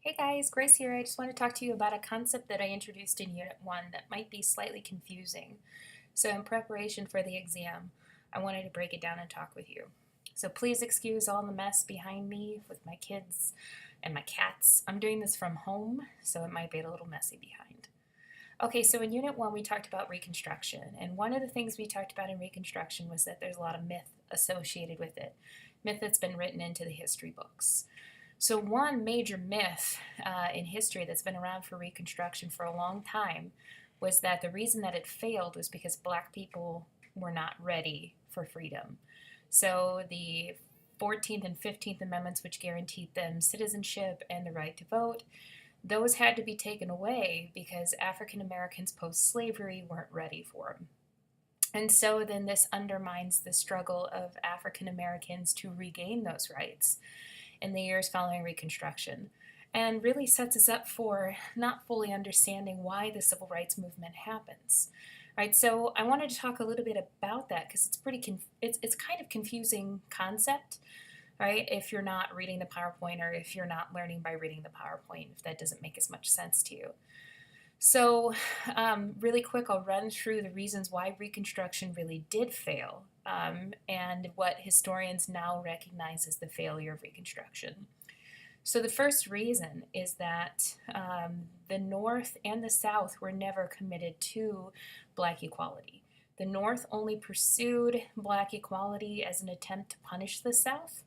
Hey guys, Grace here. I just want to talk to you about a concept that I introduced in Unit 1 that might be slightly confusing. So in preparation for the exam, I wanted to break it down and talk with you. So please excuse all the mess behind me with my kids and my cats. I'm doing this from home, so it might be a little messy behind. Okay, so in Unit 1 we talked about Reconstruction, and one of the things we talked about in Reconstruction was that there's a lot of myth associated with it, myth that's been written into the history books. So one major myth in history that's been around for Reconstruction for a long time was that the reason that it failed was because black people were not ready for freedom. So the 14th and 15th Amendments, which guaranteed them citizenship and the right to vote, those had to be taken away because African Americans post-slavery weren't ready for them. And so then this undermines the struggle of African Americans to regain those rights in the years following Reconstruction, and really sets us up for not fully understanding why the civil rights movement happens. Right, so I wanted to talk a little bit about that because it's kind of confusing concept, right? If you're not reading the PowerPoint or if you're not learning by reading the PowerPoint, if that doesn't make as much sense to you. So really quick, I'll run through the reasons why Reconstruction really did fail and what historians now recognize as the failure of Reconstruction. So the first reason is that the North and the South were never committed to black equality. The North only pursued black equality as an attempt to punish the South.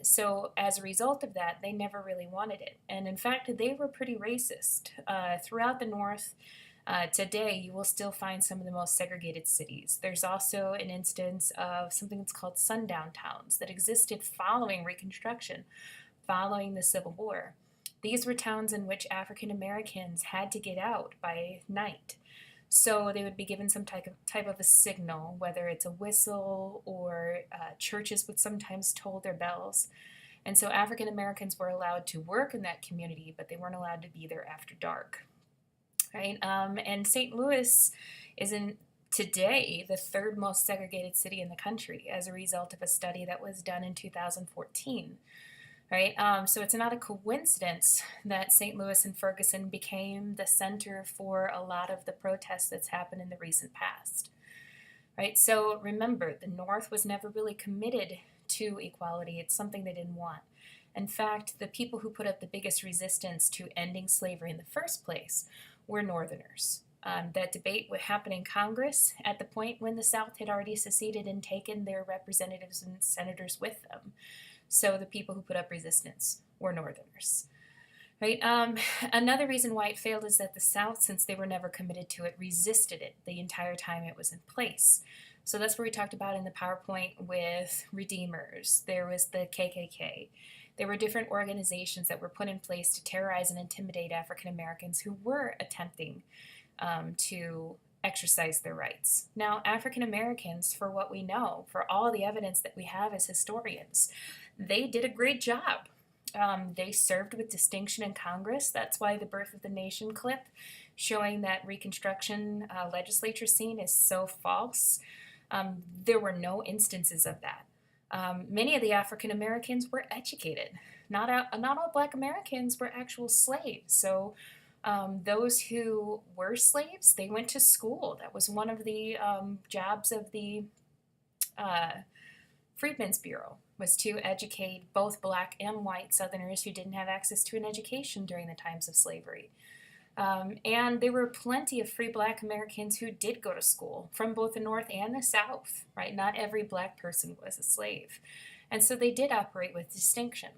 So as a result of that, they never really wanted it. And in fact, they were pretty racist. Throughout the North, today, you will still find some of the most segregated cities. There's also an instance of something that's called sundown towns that existed following Reconstruction, following the Civil War. These were towns in which African Americans had to get out by night. So they would be given some type of a signal, whether it's a whistle or churches would sometimes toll their bells. And so African Americans were allowed to work in that community, but they weren't allowed to be there after dark. Right? And St. Louis is today the third most segregated city in the country as a result of a study that was done in 2014. Right? So it's not a coincidence that St. Louis and Ferguson became the center for a lot of the protests that's happened in the recent past. Right? So remember, the North was never really committed to equality. It's something they didn't want. In fact, the people who put up the biggest resistance to ending slavery in the first place were Northerners. That debate would happen in Congress at the point when the South had already seceded and taken their representatives and senators with them. So the people who put up resistance were Northerners. Right? Another reason why it failed is that the South, since they were never committed to it, resisted it the entire time it was in place. So that's what we talked about in the PowerPoint with Redeemers. There was the KKK. There were different organizations that were put in place to terrorize and intimidate African Americans who were attempting to exercise their rights. Now, African Americans, for what we know, for all the evidence that we have as historians, they did a great job. They served with distinction in Congress. That's why the Birth of the Nation clip showing that Reconstruction legislature scene is so false. There were no instances of that. Many of the African Americans were educated. Not all Black Americans were actual slaves. So those who were slaves, they went to school. That was one of the jobs of the Freedmen's Bureau, was to educate both Black and white Southerners who didn't have access to an education during the times of slavery. And there were plenty of free Black Americans who did go to school from both the North and the South, right? Not every Black person was a slave. And so they did operate with distinction.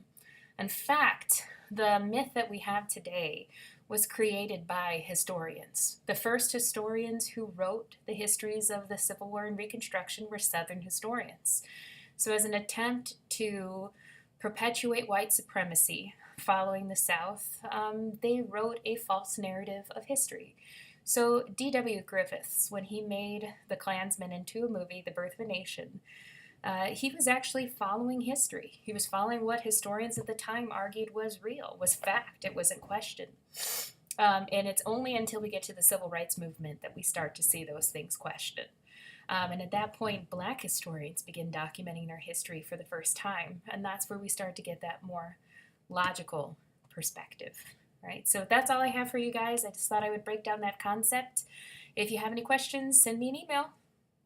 In fact, the myth that we have today was created by historians. The first historians who wrote the histories of the Civil War and Reconstruction were Southern historians. So as an attempt to perpetuate white supremacy following the South, they wrote a false narrative of history. So D.W. Griffiths, when he made The Klansman into a movie, The Birth of a Nation, he was actually following history. He was following what historians at the time argued was real, was fact. It wasn't question. And it's only until we get to the Civil Rights Movement that we start to see those things questioned. And at that point, Black historians begin documenting their history for the first time. And that's where we start to get that more logical perspective. Right, so that's all I have for you guys. I just thought I would break down that concept. If you have any questions, send me an email.